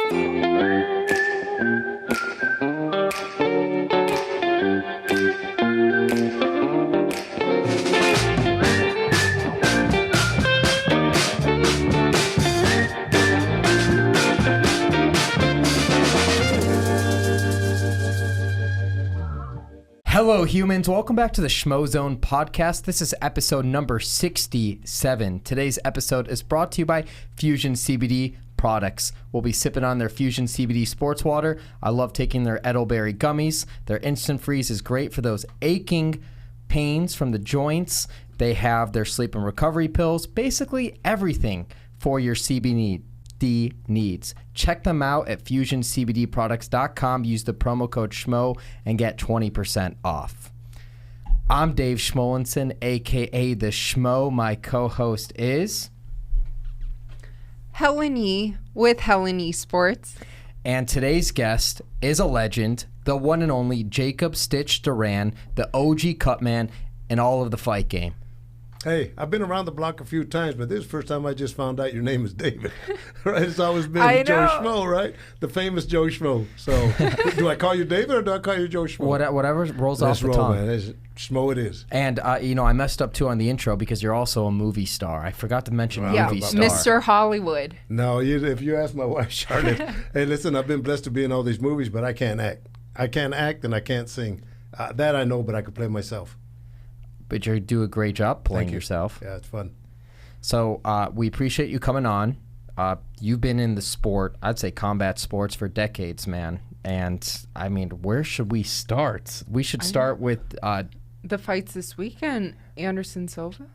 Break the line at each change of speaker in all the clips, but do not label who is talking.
Hello, humans. Welcome back to the Schmozone podcast. This is episode number 67. Today's episode is brought to you by Fusion CBD products. We'll be sipping on their Fusion CBD sports water. I love taking their Edelberry gummies. Their Instant Freeze is great for those aching pains from the joints. They have their sleep and recovery pills. Basically everything for your CBD needs. Check them out at fusioncbdproducts.com. Use the promo code Schmo and get 20% off. I'm Dave Schmulenson, aka the Schmo. My co-host is
Helen Yee with Helen Yee Sports.
And today's guest is a legend, the one and only Jacob Stitch Duran, the OG Cutman in all of the fight game.
Hey, I've been around the block a few times, but this is the first time I just found out your name is David. Right? It's always been Joe Schmo, right? The famous Joe Schmo. So, do I call you David or do I call you Joe Schmo?
Whatever rolls off the tongue.
Man. Schmo it is.
And, I messed up, too, on the intro because you're also a movie star. I forgot to mention movie star.
Mr. Hollywood.
No, if you ask my wife, Charlotte, hey, listen, I've been blessed to be in all these movies, but I can't act. I can't act and I can't sing. That I know, but I could play myself.
But you do a great job playing yourself.
Yeah, it's fun.
So we appreciate you coming on. You've been in the sport, I'd say combat sports, for decades, man. And, I mean, where should we start? We should start with...
the fights this weekend, Anderson Silva.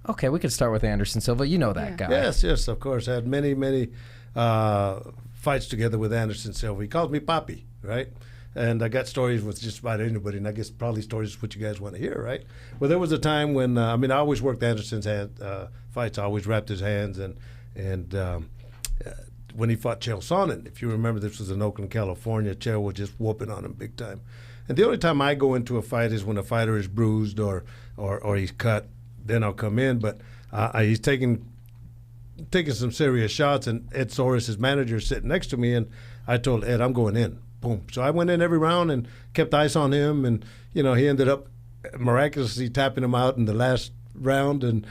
Okay, we could start with Anderson Silva. You know that guy.
Yes, of course. I had many fights together with Anderson Silva. He calls me Papi, right? And I got stories with just about anybody, and I guess probably stories is what you guys want to hear, right? Well, there was a time when, I always worked Anderson's fights. I always wrapped his hands, and when he fought Chael Sonnen, if you remember, this was in Oakland, California, Chael was just whooping on him big time. And the only time I go into a fight is when a fighter is bruised or he's cut, then I'll come in. But he's taking some serious shots, and Ed Soros, his manager, is sitting next to me, and I told Ed, I'm going in. Boom. So I went in every round and kept ice on him, and he ended up miraculously tapping him out in the last round and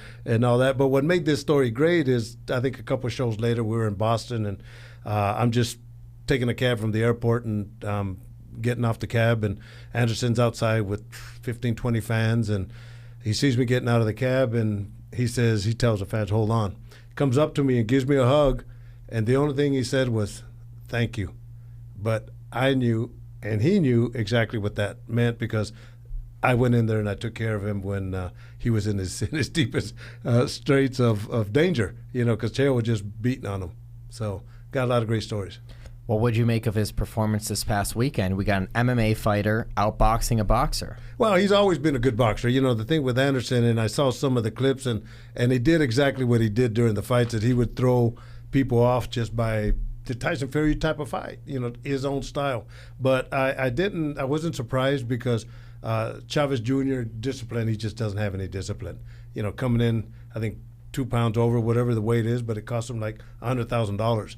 all that. But what made this story great is I think a couple of shows later we were in Boston, and I'm just taking a cab from the airport and getting off the cab, and Anderson's outside with 15, 20 fans, and he sees me getting out of the cab, and he tells the fans, hold on. He comes up to me and gives me a hug, and the only thing he said was, thank you. But I knew, and he knew exactly what that meant, because I went in there and I took care of him when he was in his deepest straits of danger, because Chael was just beating on him. So got a lot of great stories.
Well, what'd you make of his performance this past weekend? We got an MMA fighter outboxing a boxer.
Well, he's always been a good boxer. The thing with Anderson, and I saw some of the clips, and he did exactly what he did during the fights, that he would throw people off just by the Tyson Fury type of fight, his own style. But I wasn't surprised, because Chavez Jr. discipline, he just doesn't have any discipline. Coming in, I think 2 pounds over, whatever the weight is, but it cost him like $100,000.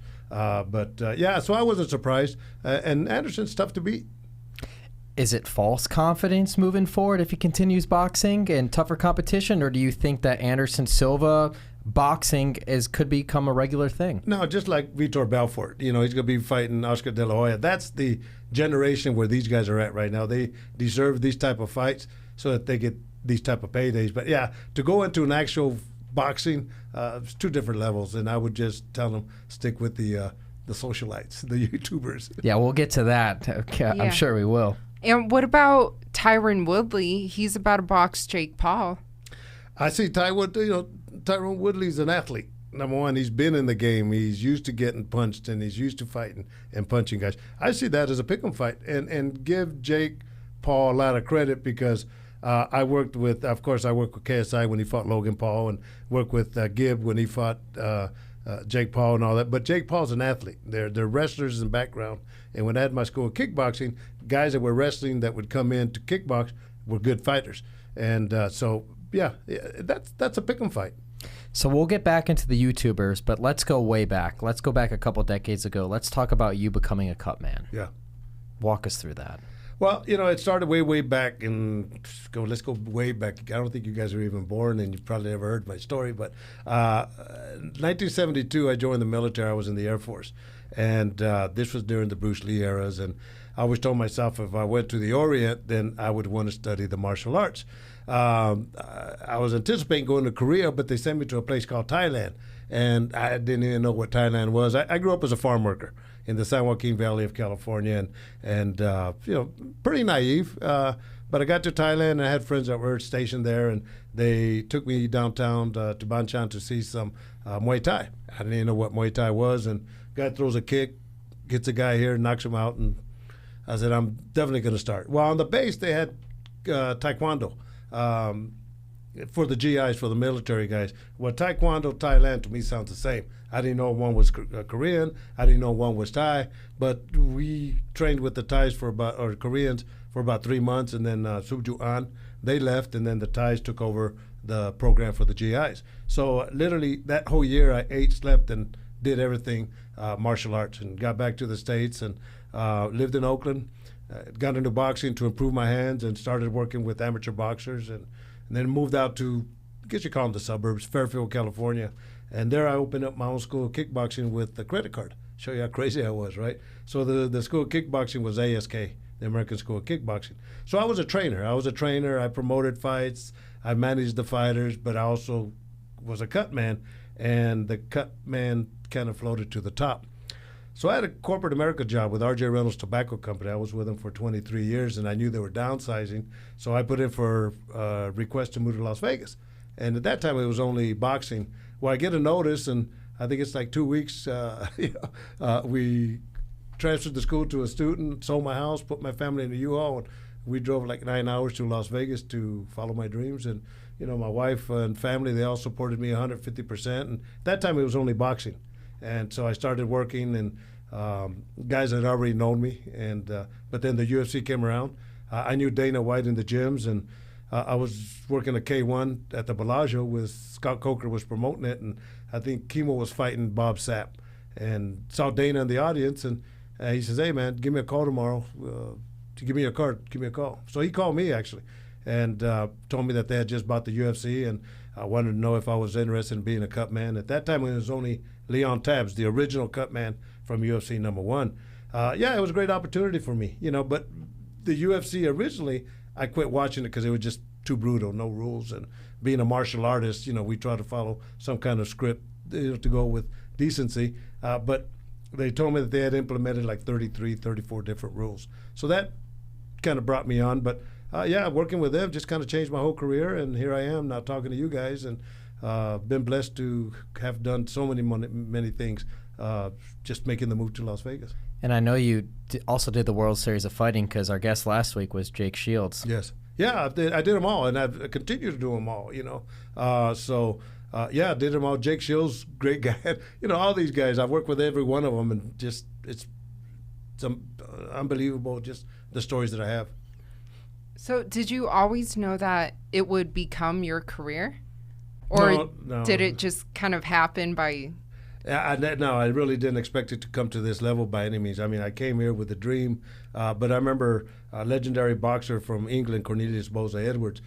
So I wasn't surprised. And Anderson's tough to beat.
Is it false confidence moving forward if he continues boxing and tougher competition, or do you think that Anderson Silva boxing could become a regular thing?
No, just like Vitor Belfort. He's going to be fighting Oscar De La Hoya. That's the generation where these guys are at right now. They deserve these type of fights so that they get these type of paydays. But, yeah, to go into an actual boxing, it's two different levels, and I would just tell them stick with the socialites, the YouTubers.
Yeah, we'll get to that. Okay, yeah. I'm sure we will.
And what about Tyron Woodley? He's about to box Jake Paul.
I see Tyron Woodley's an athlete. Number one, he's been in the game. He's used to getting punched, and he's used to fighting and punching guys. I see that as a pick'em fight, and give Jake Paul a lot of credit, because I worked with KSI when he fought Logan Paul, and worked with Gibb when he fought Jake Paul and all that. But Jake Paul's an athlete. They're wrestlers in the background. And when I had my school of kickboxing, guys that were wrestling that would come in to kickbox were good fighters. And that's a pick'em fight.
So we'll get back into the YouTubers, but let's go way back. Let's go back a couple decades ago. Let's talk about you becoming a Cutman.
Yeah.
Walk us through that.
Well, it started way back, and let's go way back. I don't think you guys were even born, and you've probably never heard my story. But 1972, I joined the military. I was in the Air Force, and this was during the Bruce Lee eras. And I always told myself if I went to the Orient, then I would want to study the martial arts. I was anticipating going to Korea, but they sent me to a place called Thailand, and I didn't even know what Thailand was. I grew up as a farm worker in the San Joaquin Valley of California, and pretty naive. But I got to Thailand, and I had friends that were stationed there, and they took me downtown to Ban Chan to see some Muay Thai. I didn't even know what Muay Thai was, and guy throws a kick, gets a guy here, knocks him out, and I said, I'm definitely going to start. Well, on the base, they had Taekwondo. For the GIs, for the military guys. Well, Taekwondo, Thailand, to me sounds the same. I didn't know one was Korean. I didn't know one was Thai. But we trained with the Thais or Koreans for about 3 months, and then Subju An, they left, and then the Thais took over the program for the GIs. So literally that whole year I ate, slept, and did everything martial arts, and got back to the States and lived in Oakland. Got into boxing to improve my hands and started working with amateur boxers, and then moved out to, I guess you call them the suburbs, Fairfield, California. And there I opened up my own school of kickboxing with a credit card. Show you how crazy I was, right? So the school of kickboxing was ASK, the American School of Kickboxing. So I was a trainer. I promoted fights. I managed the fighters, but I also was a cut man, and the cut man kind of floated to the top. So I had a corporate America job with R.J. Reynolds Tobacco Company. I was with them for 23 years, and I knew they were downsizing. So I put in for a request to move to Las Vegas. And at that time, it was only boxing. Well, I get a notice, and I think it's like 2 weeks. We transferred the school to a student, sold my house, put my family in a U-Haul, and we drove like 9 hours to Las Vegas to follow my dreams. And, my wife and family, they all supported me 150%. And at that time, it was only boxing. And so I started working, and guys had already known me. And but then the UFC came around. I knew Dana White in the gyms, and I was working at K1 at the Bellagio with Scott Coker was promoting it, and I think Kimo was fighting Bob Sapp, and saw Dana in the audience, and he says, "Hey man, give me a call tomorrow. To give me your card, give me a call." So he called me actually, and told me that they had just bought the UFC, and I wanted to know if I was interested in being a cut man. At that time, it was only Leon Tabbs, the original cut man from UFC #1. It was a great opportunity for me, but the UFC originally, I quit watching it because it was just too brutal, no rules. And being a martial artist, we try to follow some kind of script to go with decency. But they told me that they had implemented like 33, 34 different rules. So that kind of brought me on. But working with them just kind of changed my whole career. And here I am now talking to you guys, and been blessed to have done so many things, just making the move to Las Vegas.
And I know you also did the World Series of Fighting, because our guest last week was Jake Shields.
Yes. Yeah, I did them all, and I've continued to do them all, I did them all. Jake Shields, great guy. All these guys, I've worked with every one of them, and just it's unbelievable, just the stories that I have.
So did you always know that it would become your career? Or
No.
Did it just kind of happen by...
No, I really didn't expect it to come to this level by any means. I mean, I came here with a dream, but I remember a legendary boxer from England, Cornelius Boza Edwards.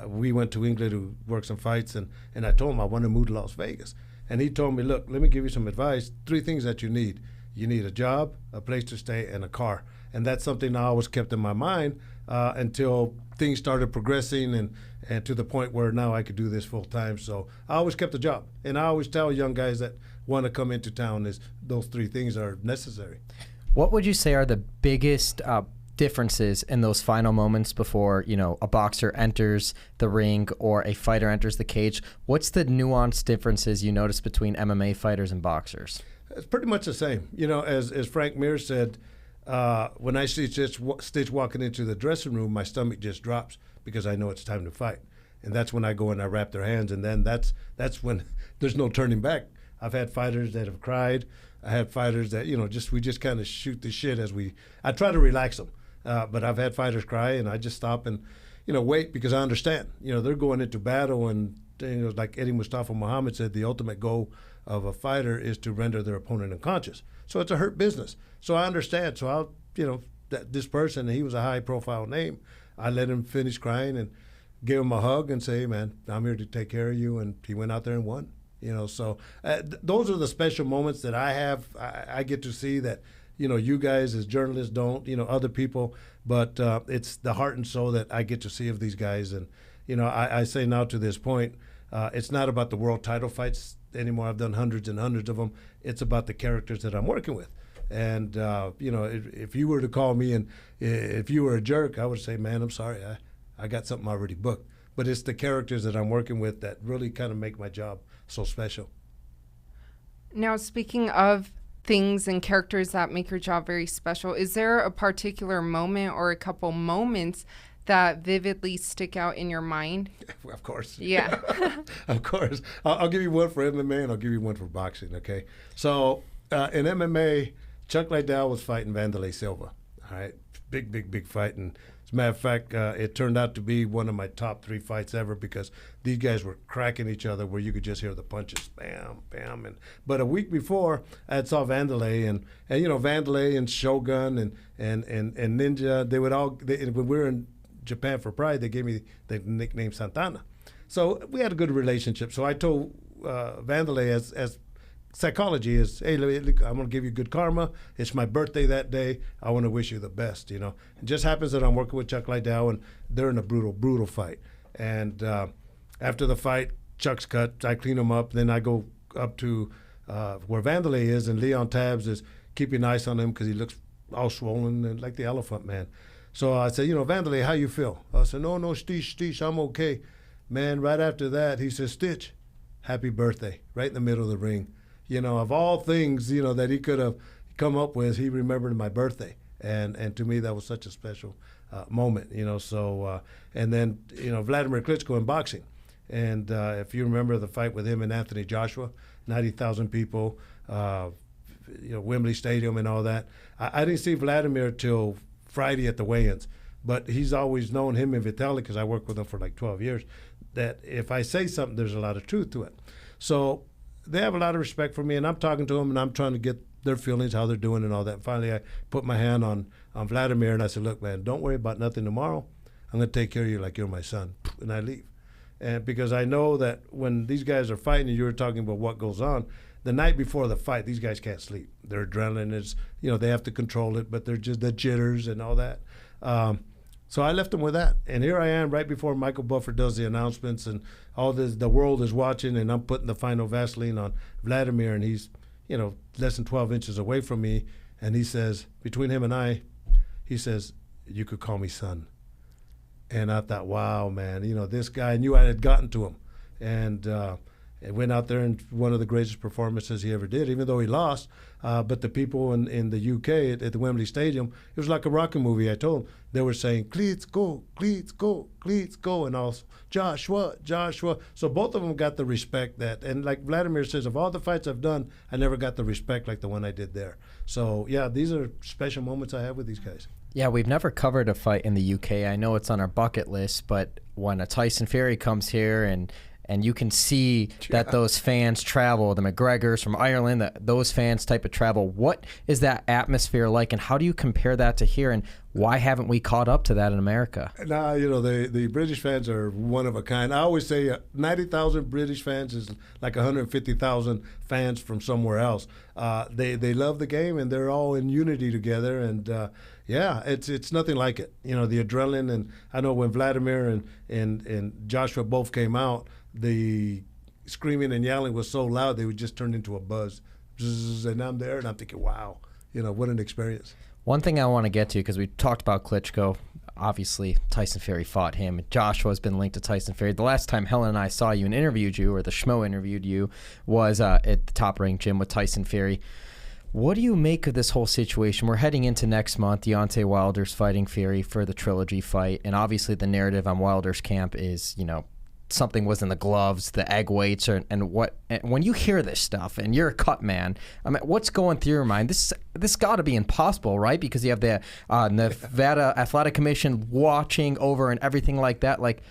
We went to England to work some fights, and I told him I want to move to Las Vegas. And he told me, look, let me give you some advice. 3 things that you need. You need a job, a place to stay, and a car. And that's something I always kept in my mind until things started progressing and to the point where now I could do this full time. So I always kept a job. And I always tell young guys that want to come into town is those 3 things are necessary.
What would you say are the biggest differences in those final moments before, a boxer enters the ring or a fighter enters the cage? What's the nuanced differences you notice between MMA fighters and boxers?
It's pretty much the same. As Frank Mir said, when I see Stitch walking into the dressing room, my stomach just drops because I know it's time to fight. And that's when I go and I wrap their hands, and then that's when there's no turning back. I've had fighters that have cried. I had fighters that, we just kind of shoot the shit I try to relax them. But I've had fighters cry, and I just stop and, wait, because I understand. They're going into battle, and like Eddie Mustafa Muhammad said, the ultimate goal of a fighter is to render their opponent unconscious. So it's a hurt business. So I understand. So I'll, that this person, he was a high-profile name. I let him finish crying and gave him a hug and say, hey, man, I'm here to take care of you. And he went out there and won. So those are the special moments that I have. I get to see that, you guys as journalists don't, other people. But it's the heart and soul that I get to see of these guys. And, I say now to this point, it's not about the world title fights anymore. I've done hundreds and hundreds of them. It's about the characters that I'm working with. And, if you were to call me and if you were a jerk, I would say, man, I'm sorry. I got something already booked. But it's the characters that I'm working with that really kind of make my job so special.
Now, speaking of things and characters that make your job very special, is there a particular moment or a couple moments that vividly stick out in your mind?
Of course.
Yeah.
Of course. I'll give you one for MMA and I'll give you one for boxing, okay? So in MMA, Chuck Liddell was fighting Wanderlei Silva, all right? Big fight. And as a matter of fact, it turned out to be one of my top 3 fights ever because these guys were cracking each other where you could just hear the punches, bam, bam. But a week before, I had saw Wanderlei, and Wanderlei and Shogun and Ninja, they would all, when we were in Japan for Pride, they gave me the nickname Santana. So we had a good relationship. So I told Wanderlei, as psychology is, hey, I'm going to give you good karma. It's my birthday that day. I want to wish you the best, It just happens that I'm working with Chuck Liddell, and they're in a brutal fight. And after the fight, Chuck's cut. I clean him up. Then I go up to where Wanderlei is, and Leon Tabs is keeping ice on him because he looks all swollen and like the Elephant Man. So I said, Wanderlei, how you feel? I said, no, Stitch, I'm okay. Man, right after that, he says, Stitch, happy birthday, right in the middle of the ring. Of all things, that he could have come up with, he remembered my birthday. And to me, that was such a special moment, So, and then, Vladimir Klitschko in boxing. And if you remember the fight with him and Anthony Joshua, 90,000 people, Wembley Stadium and all that. I didn't see Vladimir till Friday at the weigh-ins, but he's always known, him and Vitaly, because I worked with him for like 12 years, that if I say something, there's a lot of truth to it. So they have a lot of respect for me, and I'm talking to them, and I'm trying to get their feelings, how they're doing and all that. Finally, I put my hand on Vladimir, and I said, look, man, don't worry about nothing tomorrow. I'm going to take care of you like you're my son. And I leave. And because I know that when these guys are fighting, and you were talking about what goes on, the night before the fight, these guys can't sleep. Their adrenaline is, they have to control it, but they're just the jitters and all that. So I left them with that. And here I am right before Michael Buffer does the announcements, and all this, the world is watching, and I'm putting the final Vaseline on Vladimir, and he's, less than 12 inches away from me. And he says, between him and I, he says, you could call me son. And I thought, wow, man, this guy, I knew I had gotten to him. And went out there and one of the greatest performances he ever did, even though he lost. But the people in the UK at the Wembley Stadium, it was like a rocket movie. I told them, they were saying, Cleats, go, Cleats, go, Cleats, go, and also Joshua. So both of them got the respect that, and like Vladimir says, of all the fights I've done, I never got the respect like the one I did there. So yeah, these are special moments I have with these guys.
Yeah, we've never covered a fight in the UK. I know it's on our bucket list, but when a Tyson Fury comes here and you can see that those fans travel, the McGregors from Ireland, those fans type of travel. What is that atmosphere like, and how do you compare that to here, and why haven't we caught up to that in America?
Nah, the British fans are one of a kind. I always say 90,000 British fans is like 150,000 fans from somewhere else. They love the game, and they're all in unity together, and yeah, it's nothing like it. The adrenaline, and I know when Vladimir and Joshua both came out, the screaming and yelling was so loud they would just turn into a buzz. And I'm there, and I'm thinking, wow, what an experience.
One thing I want to get to, because we talked about Klitschko, obviously Tyson Fury fought him. Joshua's been linked to Tyson Fury. The last time Helen and I saw you and interviewed you, or the Schmo interviewed you, was at the Top Rank Gym with Tyson Fury. What do you make of this whole situation? We're heading into next month. Deontay Wilder's fighting Fury for the trilogy fight, and obviously the narrative on Wilder's camp is, something was in the gloves, the egg weights, and when you hear this stuff and you're a Cutman, I mean, what's going through your mind? This got to be impossible, right? Because you have the Nevada Athletic Commission watching over and everything like that. Like,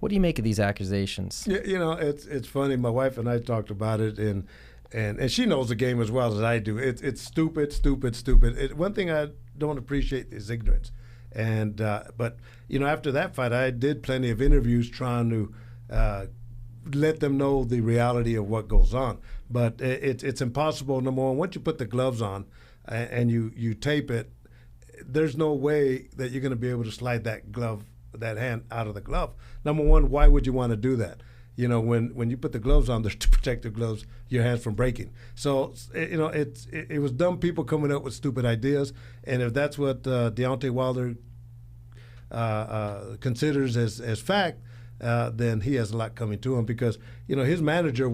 What do you make of these accusations?
Yeah, it's funny. My wife and I talked about it, and she knows the game as well as I do. It's stupid. One thing I don't appreciate is ignorance. And but after that fight, I did plenty of interviews trying to let them know the reality of what goes on. But it's impossible. Number one, once you put the gloves on and you tape it, there's no way that you're going to be able to slide that hand out of the glove. Number one, why would you want to do that? When you put the gloves on, there's to protect the gloves, your hands from breaking. So, it was dumb people coming up with stupid ideas. And if that's what Deontay Wilder considers as fact, then he has a lot coming to him because, his manager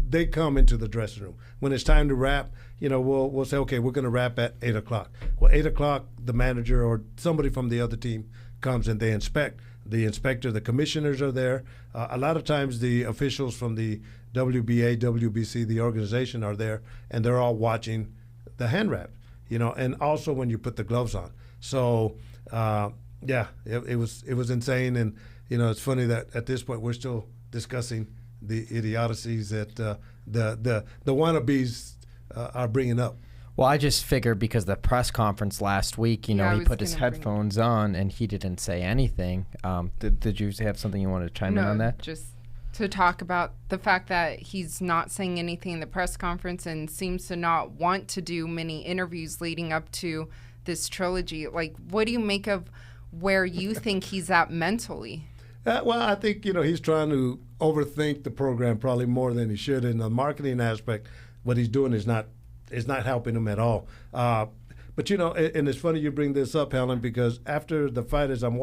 they come into the dressing room. When it's time to wrap, we'll say, okay, we're going to wrap at 8 o'clock. Well, 8 o'clock, the manager or somebody from the other team comes and they inspect. The inspector, the commissioners are there. A lot of times the officials from the WBA, WBC, the organization are there, and they're all watching the hand wrap, and also when you put the gloves on. So, it was insane. And, it's funny that at this point we're still discussing the idiocies that the wannabes are bringing up.
Well, I just figured because the press conference last week, he put his headphones on and he didn't say anything. Did you have something you wanted to chime in on that?
Just to talk about the fact that he's not saying anything in the press conference and seems to not want to do many interviews leading up to this trilogy. Like, what do you make of where you think he's at mentally?
Well, I think, he's trying to overthink the program probably more than he should. In the marketing aspect, what he's doing is not helping him at all. But, and it's funny you bring this up, Helen, because after the fight, as I'm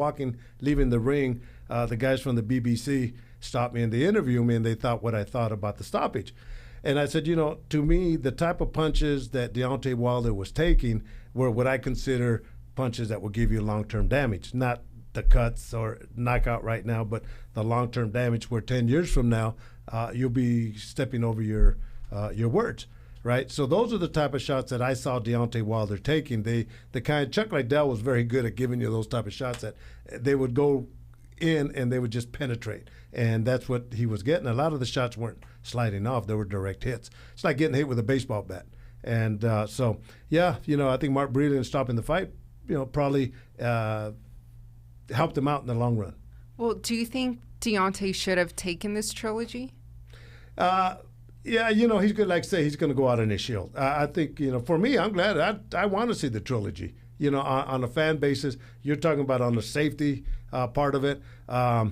leaving the ring, the guys from the BBC stopped me and they interviewed me and they thought what I thought about the stoppage. And I said, to me, the type of punches that Deontay Wilder was taking were what I consider punches that will give you long-term damage, not the cuts or knockout right now, but the long-term damage where 10 years from now, you'll be stepping over your words. Right, so those are the type of shots that I saw Deontay Wilder taking. Chuck Liddell was very good at giving you those type of shots that they would go in and they would just penetrate, and that's what he was getting. A lot of the shots weren't sliding off; they were direct hits. It's like getting hit with a baseball bat. And I think Mark Breeden stopping the fight, probably helped him out in the long run.
Well, do you think Deontay should have taken this trilogy?
Yeah, he's good. Like say, he's going to go out on his shield. I think, for me, I'm glad. I want to see the trilogy. On a fan basis, you're talking about on the safety part of it. I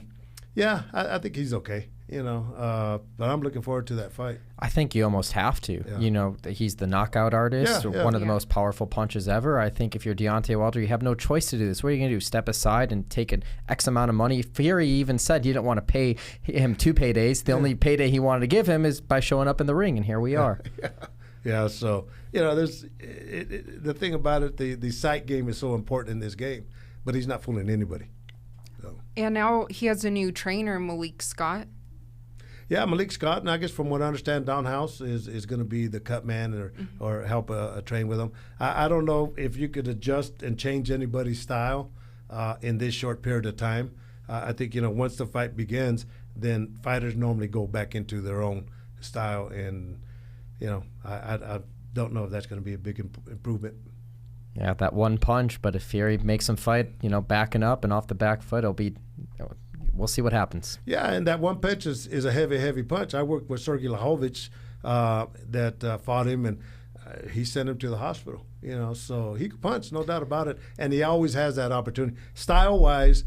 think he's okay. But I'm looking forward to that fight.
I think you almost have to.
Yeah.
He's the knockout artist, one of the most powerful punches ever. I think if you're Deontay Wilder, you have no choice to do this. What are you going to do? Step aside and take an X amount of money? Fury even said you didn't want to pay him 2 paydays. The only payday he wanted to give him is by showing up in the ring, and here we are.
Yeah, so, there's the thing about it, the sight game is so important in this game, but he's not fooling anybody. So.
And now he has a new trainer, Malik Scott.
Yeah, Malik Scott, and I guess from what I understand, Don House is going to be the cut man or help train with him. I don't know if you could adjust and change anybody's style in this short period of time. I think, once the fight begins, then fighters normally go back into their own style, and, I don't know if that's going to be a big improvement.
Yeah, that one punch, but if Fury makes him fight, backing up and off the back foot, we'll see what happens.
Yeah, and that one punch is a heavy punch. I worked with Sergey Lahovich that fought him, and he sent him to the hospital. So he could punch, no doubt about it, and he always has that opportunity. Style-wise,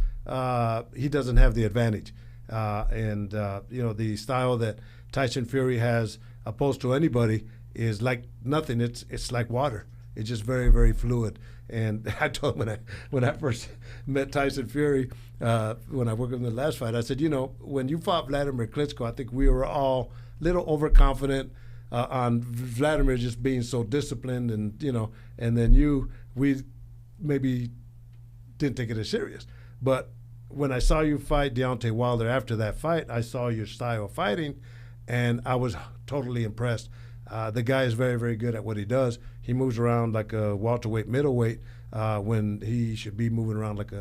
he doesn't have the advantage, the style that Tyson Fury has opposed to anybody is like nothing. It's like water. It's just very, very fluid. And I told him when I first met Tyson Fury, when I worked with him in the last fight, I said, when you fought Vladimir Klitschko, I think we were all a little overconfident on Vladimir just being so disciplined, and then we maybe didn't take it as serious. But when I saw you fight Deontay Wilder after that fight, I saw your style of fighting, and I was totally impressed. The guy is very, very good at what he does. He moves around like a welterweight, middleweight, when he should be moving around like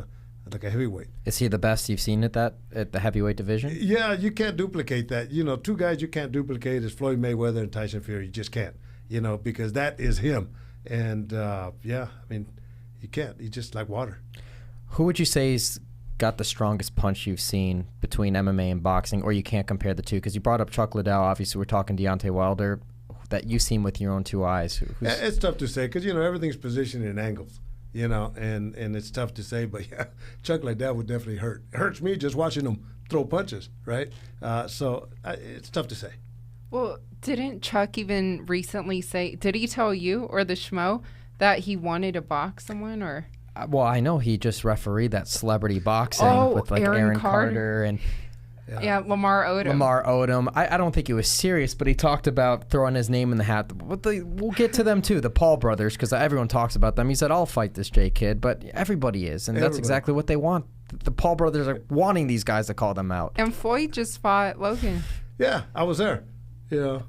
like a heavyweight.
Is he the best you've seen at the heavyweight division?
Yeah, you can't duplicate that. You know, two guys you can't duplicate is Floyd Mayweather and Tyson Fury. You just can't, you know, because that is him. And, yeah, I mean, you can't. He's just like water.
Who would you say's got the strongest punch you've seen between MMA and boxing, or you can't compare the two? Because you brought up Chuck Liddell. Obviously, we're talking Deontay Wilder, that you've seen with your own two eyes.
It's tough to say because, you know, everything's positioned in angles. You know, and it's tough to say, but yeah, Chuck like that would definitely hurt. It hurts me just watching him throw punches, right? So it's tough to say.
Well, didn't Chuck even recently say, did he tell you or the Schmo that he wanted to box someone or?
Well, I know he just refereed that celebrity boxing with like Aaron Carter and
yeah, Lamar
Odom. I don't think it was serious, but he talked about throwing his name in the hat. We'll get to them too, the Paul brothers, because everyone talks about them. He said, I'll fight this J kid, but everybody is, and that's exactly what they want. The Paul brothers are wanting these guys to call them out.
And Floyd just fought Logan.
Yeah, I was there. You know.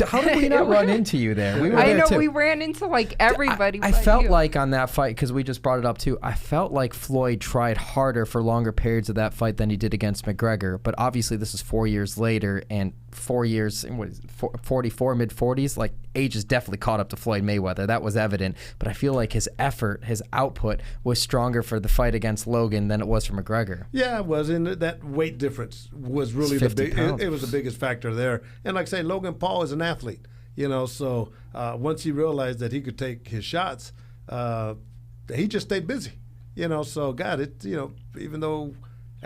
How did we not run into you there? We were
I
there
know,
too.
we ran into like everybody.
I felt like on that fight, because we just brought it up too, I felt like Floyd tried harder for longer periods of that fight than he did against McGregor. But obviously this is 4 years later, and 4 years, what is it, 44, mid-40s, like age is definitely caught up to Floyd Mayweather. That was evident. But I feel like his effort, his output was stronger for the fight against Logan than it was for McGregor.
Yeah, it was. And that weight difference was really the big. It was the biggest factor there. And like I say, Logan Paul is an athlete. You know, so once he realized that he could take his shots, he just stayed busy. You know, so God, it, you know, even though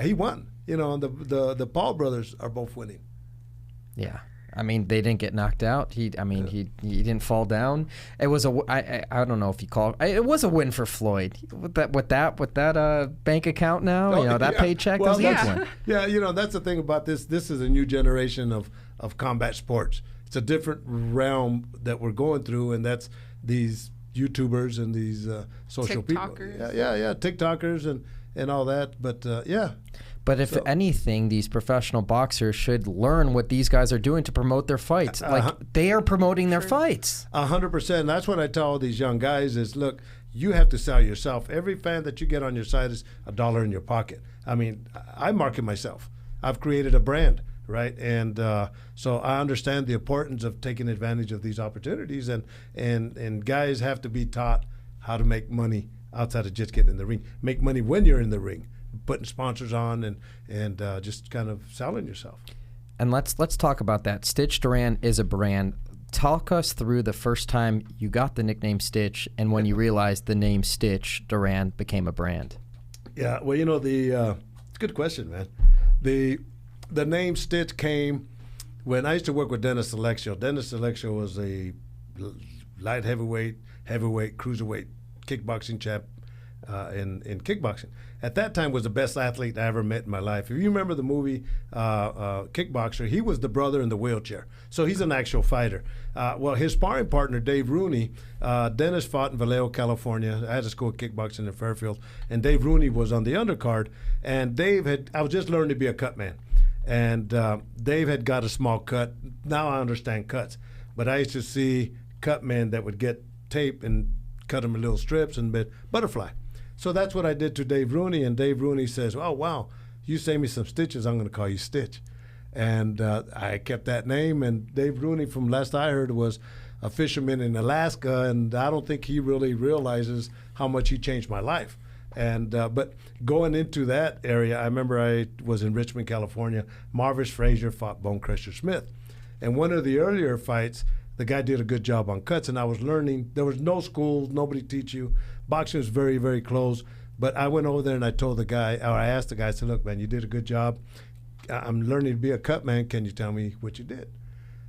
he won, you know, and the Paul brothers are both winning. Yeah.
I mean, they didn't get knocked out. He didn't fall down. It was I don't know if you call it. It was a win for Floyd with that bank account now.
Oh,
you know, that paycheck.
Well,
that was a good one.
Yeah, you know, that's the thing about this. This is a new generation of combat sports. It's a different realm that we're going through, and that's these YouTubers and these social people. Yeah, TikTokers and all that. But yeah.
But if anything, these professional boxers should learn what these guys are doing to promote their fights. Like they are promoting their fights.
100%. That's what I tell all these young guys is, look, you have to sell yourself. Every fan that you get on your side is $1 in your pocket. I mean, I market myself. I've created a brand, right? And so I understand the importance of taking advantage of these opportunities. And guys have to be taught how to make money outside of just getting in the ring. Make money when you're in the ring. Putting sponsors on and just kind of selling yourself.
And let's talk about that. Stitch Duran is a brand. Talk us through the first time you got the nickname Stitch and when you realized the name Stitch Duran became a brand.
Yeah, well, you know, it's a good question, man. The name Stitch came when I used to work with Dennis Alexio. Dennis Alexio was a light heavyweight, cruiserweight kickboxing champ in kickboxing. At that time was the best athlete I ever met in my life. If you remember the movie Kickboxer, he was the brother in the wheelchair. So he's an actual fighter. Well, his sparring partner, Dave Rooney, Dennis fought in Vallejo, California. I had to school kickboxing in Fairfield. And Dave Rooney was on the undercard. And I was just learning to be a cut man. And Dave had got a small cut. Now I understand cuts. But I used to see cut men that would get tape and cut them in little strips and butterfly. So that's what I did to Dave Rooney, and Dave Rooney says, oh, wow, you save me some stitches, I'm going to call you Stitch. And I kept that name, and Dave Rooney, from last I heard, was a fisherman in Alaska, and I don't think he really realizes how much he changed my life. And but going into that area, I remember I was in Richmond, California. Marvis Frazier fought Bone Crusher Smith. And one of the earlier fights, the guy did a good job on cuts, and I was learning. There was no schools, nobody teach you. Boxing was very, very close. But I went over there and I told the guy, or I asked the guy, I said, look, man, you did a good job. I'm learning to be a cut man. Can you tell me what you did?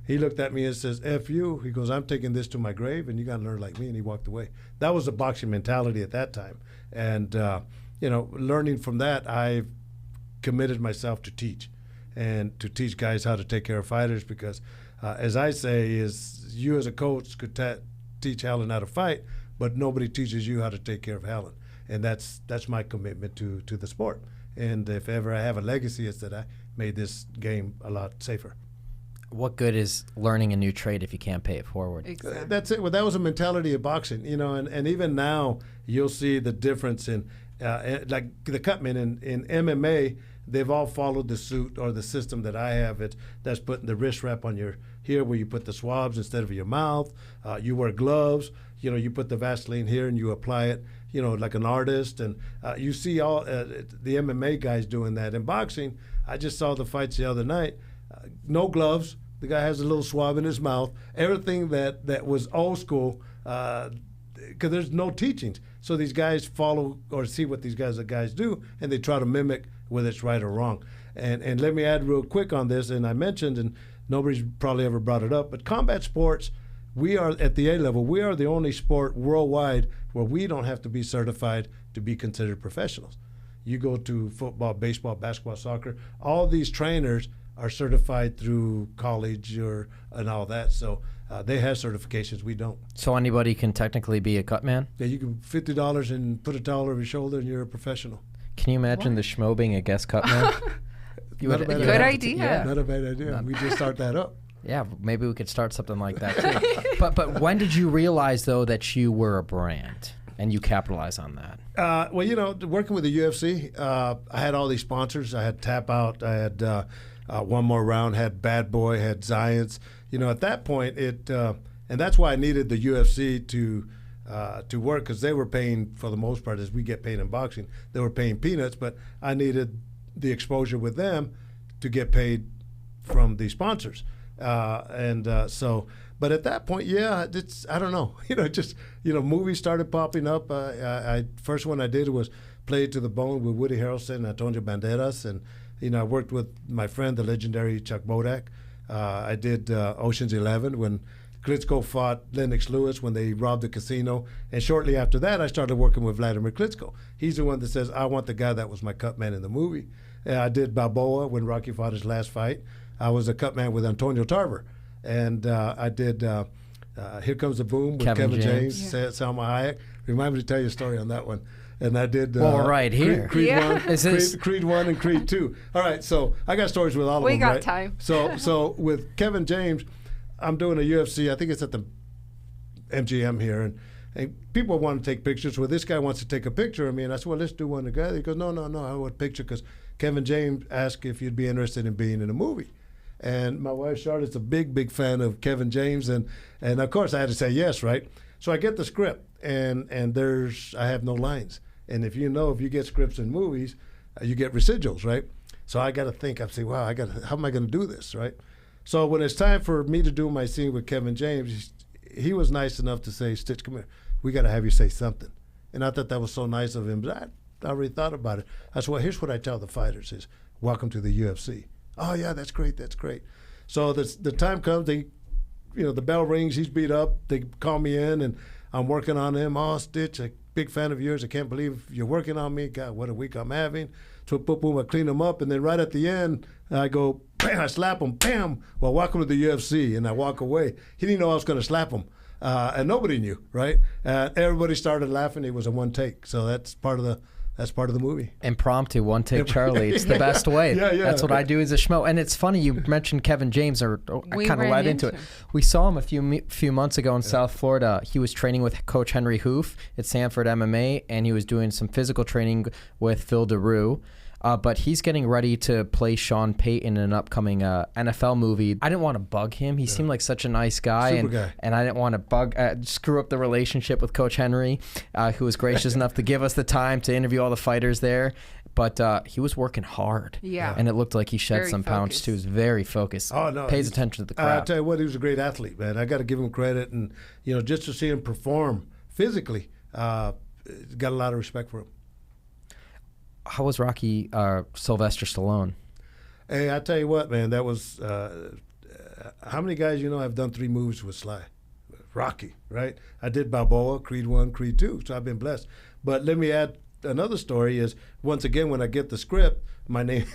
He looked at me and says, F you. He goes, I'm taking this to my grave, and you got to learn like me. And he walked away. That was the boxing mentality at that time. And, you know, learning from that, I've committed myself to teach and to teach guys how to take care of fighters because, as I say, is you as a coach could teach Helen how to fight, but nobody teaches you how to take care of Helen. And that's my commitment to the sport. And if ever I have a legacy, it's that I made this game a lot safer.
What good is learning a new trade if you can't pay it forward?
Exactly.
That's it. Well, that was a mentality of boxing, you know, and even now you'll see the difference in like the Cutman in MMA, they've all followed the suit or the system that I have. That's putting the wrist wrap on your here where you put the swabs instead of your mouth. You wear gloves. You put the Vaseline here and you apply it, like an artist. And you see all the MMA guys doing that. In boxing, I just saw the fights the other night. No gloves. The guy has a little swab in his mouth. Everything that was old school, because there's no teachings. So these guys follow or see what these guys do, and they try to mimic whether it's right or wrong. And let me add real quick on this, and I mentioned, and nobody's probably ever brought it up, but combat sports, we are at the A level. We are the only sport worldwide where we don't have to be certified to be considered professionals. You go to football, baseball, basketball, soccer, all these trainers are certified through college and all that. So they have certifications. We don't.
So anybody can technically be a cut man?
Yeah, you can $50 and put a towel over your shoulder and you're a professional.
Can you imagine the Schmo being a guest cut man?
Not a bad
Good idea.
Yeah, not a bad idea. We just start that up.
Yeah, maybe we could start something like that too. But when did you realize though that you were a brand and you capitalize on that?
Well, working with the UFC, I had all these sponsors. I had Tap Out. I had One More Round. Had Bad Boy. Had Zions. At that point, and that's why I needed the UFC to work, because they were paying, for the most part, as we get paid in boxing, they were paying peanuts. But I needed the exposure with them to get paid from the sponsors. But at that point, I don't know. Movies started popping up. First one I did was Play It to the Bone with Woody Harrelson and Antonio Banderas. And, I worked with my friend, the legendary Chuck Bodak. I did Ocean's 11 when Klitschko fought Lennox Lewis when they robbed the casino. And shortly after that, I started working with Vladimir Klitschko. He's the one that says, I want the guy that was my cut man in the movie. I did Balboa when Rocky fought his last fight. I was a cut man with Antonio Tarver. And I did Here Comes the Boom with Kevin James, Salma Hayek. Remind me to tell you a story on that one. And I did
right here.
Creed 1, Creed 1 and Creed 2. All right, so I got stories with all of them.
We got
right?
time.
So with Kevin James, I'm doing a UFC. I think it's at the MGM here, and people want to take pictures. Well, this guy wants to take a picture of me, and I said, well, let's do one together. He goes, no, I want a picture because Kevin James asked if you'd be interested in being in a movie. And my wife Charlotte's a big fan of Kevin James, and of course I had to say yes, right? So I get the script, and I have no lines. And if you get scripts in movies, you get residuals, right? So I got to think. I say, wow, how am I going to do this, right? So when it's time for me to do my scene with Kevin James, he was nice enough to say, Stitch, come here. We got to have you say something. And I thought that was so nice of him. But I already thought about it. I said, well, here's what I tell the fighters is, welcome to the UFC. Oh, yeah, that's great. So the time comes, the bell rings, he's beat up. They call me in, and I'm working on him. Oh, Stitch, a big fan of yours. I can't believe you're working on me. God, what a week I'm having. So boom, I clean him up, and then right at the end, I go, bam, I slap him, bam. Well, welcome to the UFC, and I walk away. He didn't know I was going to slap him, and nobody knew, right? Everybody started laughing. It was a one take, so that's part of the movie.
Impromptu, one take Charlie. It's the best way.
Yeah.
That's what I do as a schmo. And it's funny you mentioned Kevin James, I kind of led into it. We saw him a few months ago in South Florida. He was training with Coach Henry Hoof at Sanford MMA, and he was doing some physical training with Phil DeRue. But he's getting ready to play Sean Payton in an upcoming NFL movie. I didn't want to bug him. He seemed like such a nice guy. And I didn't want to screw up the relationship with Coach Henry, who was gracious enough to give us the time to interview all the fighters there. But he was working hard.
Yeah.
And it looked like he shed some pounds too. He was very focused.
Oh, no.
Pays attention to the crowd.
I'll tell you what, he was a great athlete, man. I got to give him credit. And, just to see him perform physically, got a lot of respect for him.
How was Rocky Sylvester Stallone?
Hey, I tell you what, man, that was how many guys have done 3 movies with Sly? Rocky, right? I did Balboa, Creed 1, Creed 2, so I've been blessed. But let me add another story is, once again, when I get the script, my name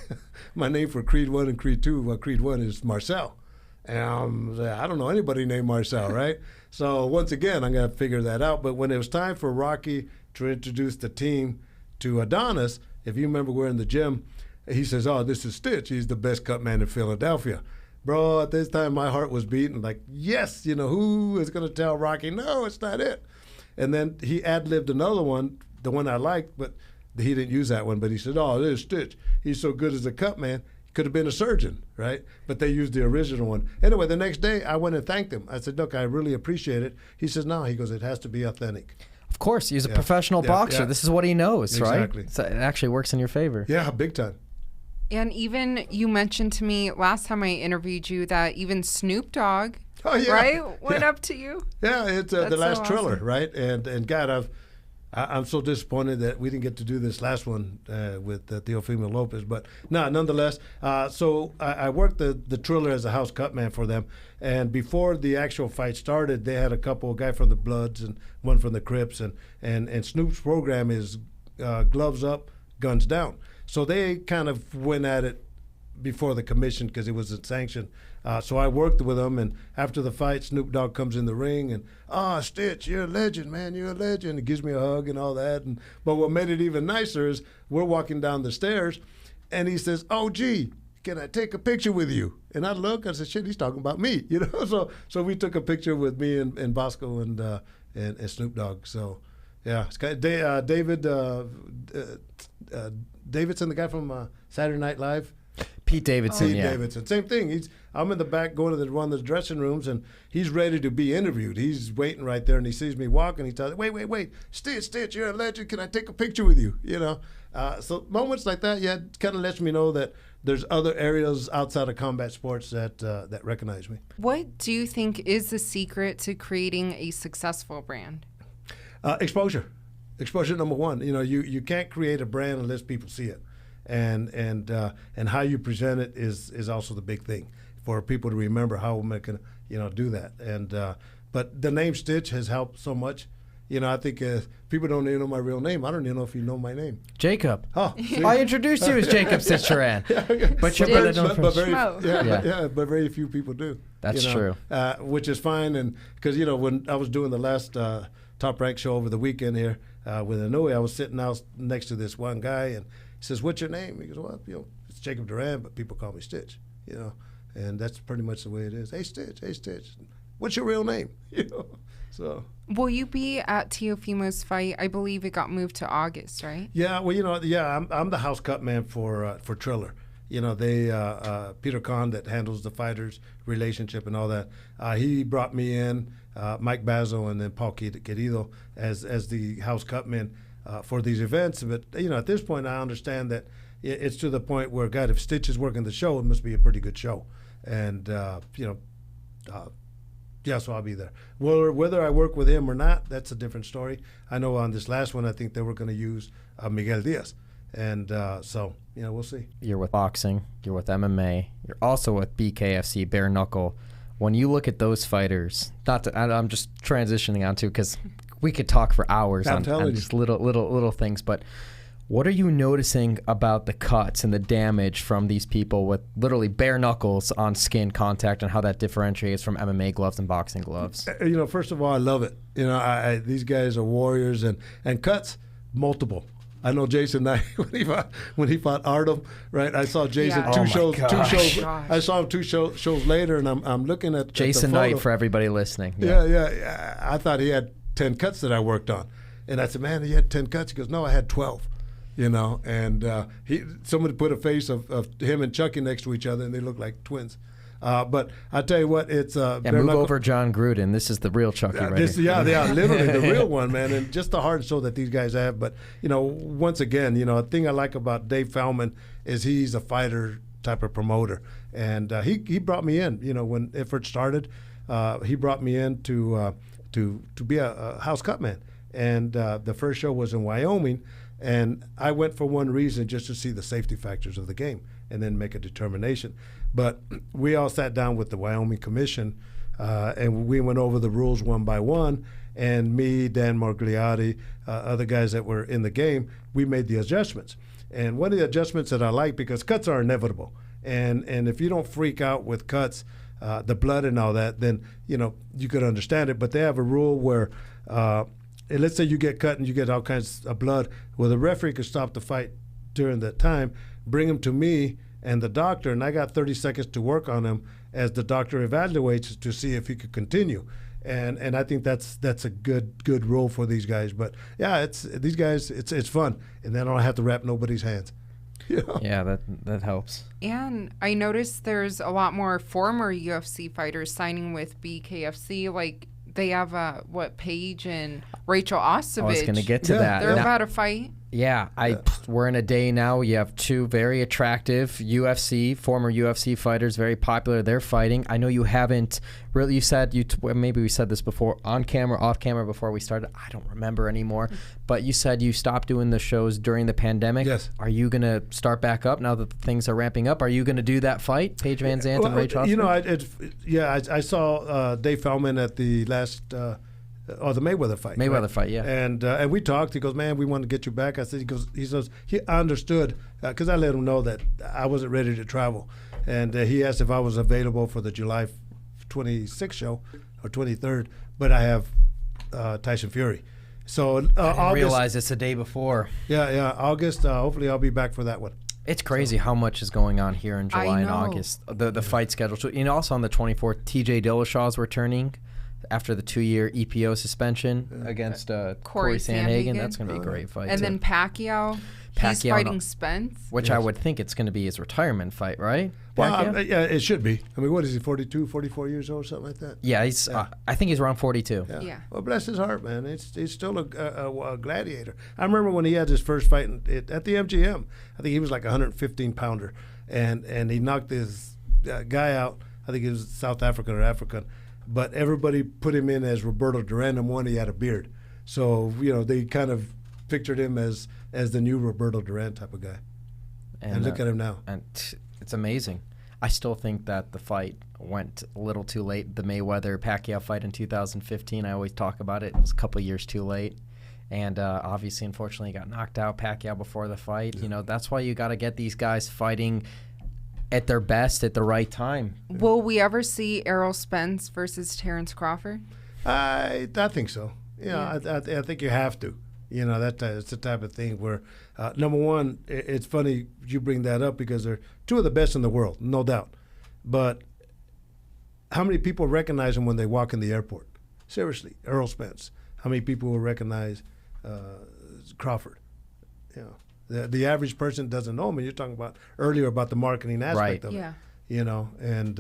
for Creed 1 and Creed 2, Creed 1 is Marcel. And I don't know anybody named Marcel, right? So once again, I'm going to figure that out. But when it was time for Rocky to introduce the team to Adonis, if you remember, we're in the gym, he says, oh, this is Stitch. He's the best cut man in Philadelphia. Bro, at this time, my heart was beating like, yes, who is going to tell Rocky, no, it's not it. And then he ad-libbed another one, the one I liked, but he didn't use that one, but he said, "Oh, there's Stitch. He's so good as a Cutman. Could have been a surgeon, right?" But they used the original one. Anyway, the next day I went and thanked him. I said, "Look, I really appreciate it." He says, "No," he goes, "it has to be authentic."
Of course, he's a professional boxer. This is what he knows,
exactly.
right? So it actually works in your favor.
Yeah, big time.
And even you mentioned to me last time I interviewed you that even Snoop Dogg, went up to you.
Yeah, it's the last
so
Triller,
awesome.
right? And God, I'm so disappointed that we didn't get to do this last one with Teofimo Lopez. But no, nonetheless, so I worked the Triller as a house Cutman for them. And before the actual fight started, they had a guy from the Bloods and one from the Crips. And Snoop's program is gloves up, guns down. So they kind of went at it before the commission because it wasn't sanctioned. So I worked with them, and after the fight, Snoop Dogg comes in the ring, and Stitch, you're a legend, man, you're a legend. He gives me a hug and all that. But what made it even nicer is we're walking down the stairs, and he says, "Oh, gee, can I take a picture with you?" And I look, I said, "Shit, he's talking about me," you know. So we took a picture with me and Bosco and Snoop Dogg. So yeah, it's kind of, Davidson, the guy from Saturday Night Live.
Pete Davidson,
Pete Davidson, same thing. I'm in the back going to one of the dressing rooms, and he's ready to be interviewed. He's waiting right there, and he sees me walking. He tells me, wait, Stitch, you're a legend. Can I take a picture with you? You know, so moments like that, yeah, it kind of lets me know that there's other areas outside of combat sports that recognize me.
What do you think is the secret to creating a successful brand?
Exposure. Exposure number one. You know, you can't create a brand unless people see it. And how you present it is also the big thing for people to remember how we're going to do that. And but the name Stitch has helped so much. You know, I think people don't even know my real name. I don't even know if you know my name.
Jacob.
Oh,
I introduced you as Jacob Stitch Duran. But you're better known for
Schmo.
but very few people do.
That's true.
Which is fine, and because when I was doing the last Top Rank show over the weekend here with Inouye, I was sitting out next to this one guy, and he says, "What's your name?" He goes, "Well, it's Jacob Duran, but people call me Stitch." You know, and that's pretty much the way it is. Hey Stitch, what's your real name? You know, so.
Will you be at Teofimo's fight? I believe it got moved to August, right?
Yeah, well, I'm the house cut man for Triller. You know, they Peter Kahn that handles the fighters' relationship and all that. He brought me in, Mike Bazo and then Paul Querido as the house cut men for these events. But at this point, I understand that it's to the point where, God, if Stitch is working the show, it must be a pretty good show. And yeah, so I'll be there. Whether I work with him or not, that's a different story. I know on this last one, I think they were going to use Miguel Diaz. And so, we'll see.
You're with boxing. You're with MMA. You're also with BKFC, Bare Knuckle. When you look at those fighters, I'm just transitioning onto because we could talk for hours on just little things, but what are you noticing about the cuts and the damage from these people with literally bare knuckles on skin contact and how that differentiates from MMA gloves and boxing gloves?
First of all, I love it. These guys are warriors and cuts, multiple. I know Jason Knight when he fought Artem, right? I saw Jason two shows. I saw him two shows later, and I'm looking at
Jason Knight for everybody listening.
Yeah. I thought he had 10 cuts that I worked on, and I said, "Man, he had 10 cuts." He goes, "No, I had 12." And somebody put a face of him and Chucky next to each other, and they look like twins. But I tell you what, it's
move over John Gruden. This is the real Chucky, right?
Literally the real one, man, and just the heart and soul that these guys have. But once again, a thing I like about Dave Fallman is he's a fighter type of promoter, and he brought me in. When it first started, he brought me in to be a house cut man, and the first show was in Wyoming. And I went for one reason, just to see the safety factors of the game and then make a determination. But we all sat down with the Wyoming Commission, and we went over the rules one by one. And me, Dan Margliotti, other guys that were in the game, we made the adjustments. And one of the adjustments that I like, because cuts are inevitable. And if you don't freak out with cuts, the blood and all that, then, you could understand it. But they have a rule where and let's say you get cut and you get all kinds of blood. Well, the referee could stop the fight during that time, bring him to me and the doctor, and I got 30 seconds to work on him as the doctor evaluates to see if he could continue. And I think that's a good role for these guys. But yeah, these guys. It's fun, and then I don't have to wrap nobody's hands.
Yeah, that helps.
And I noticed there's a lot more former UFC fighters signing with BKFC. Like they have Paige and Rachel Ostovich.
I was going to get to that.
They're about to fight.
Yeah, we're in a day now. You have two very attractive former UFC fighters, very popular. They're fighting. I know you haven't really. You said maybe we said this before on camera, off camera before we started. I don't remember anymore. But you said you stopped doing the shows during the pandemic.
Yes.
Are you gonna start back up now that things are ramping up? Are you gonna do that fight, Paige Van Zandt and Rachel Ostovich?
I saw Dave Feldman at the last. The Mayweather fight.
Fight, yeah.
And we talked. He goes, man, we want to get you back. I said, he says he understood because I let him know that I wasn't ready to travel, and he asked if I was available for the July 26th show or 23rd, but I have Tyson Fury. So
I didn't
August,
realize it's the day before.
Yeah, August. Hopefully, I'll be back for that one.
It's crazy how much is going on here in July and August. The fight schedule. So, also on the 24th, TJ Dillashaw's returning after the 2-year EPO suspension against Corey Sandhagen. That's going to be a great fight.
And then Pacquiao, he's fighting Spence.
Which I would think it's going to be his retirement fight, right?
Well, yeah, it should be. I mean, what is he, 42, 44 years old, something like that?
Yeah, I think he's around 42.
Yeah.
Well, bless his heart, man. He's still a gladiator. I remember when he had his first fight at the MGM. I think he was like a 115-pounder, and he knocked this guy out. I think he was South African or African. But everybody put him in as Roberto Duran, and one he had a beard. So, they kind of pictured him as the new Roberto Duran type of guy. And look at him now.
And it's amazing. I still think that the fight went a little too late. The Mayweather-Pacquiao fight in 2015, I always talk about it. It was a couple of years too late. And obviously, unfortunately, he got knocked out, Pacquiao, before the fight. Yeah. That's why you got to get these guys fighting at their best at the right time.
Will we ever see Errol Spence versus Terence Crawford?
I think so. I think you have to. It's the type of thing where, number one, it's funny you bring that up because they're two of the best in the world, no doubt. But how many people recognize them when they walk in the airport? Seriously, Errol Spence. How many people will recognize Crawford? The average person doesn't know him. And you're talking about earlier about the marketing aspect of it. And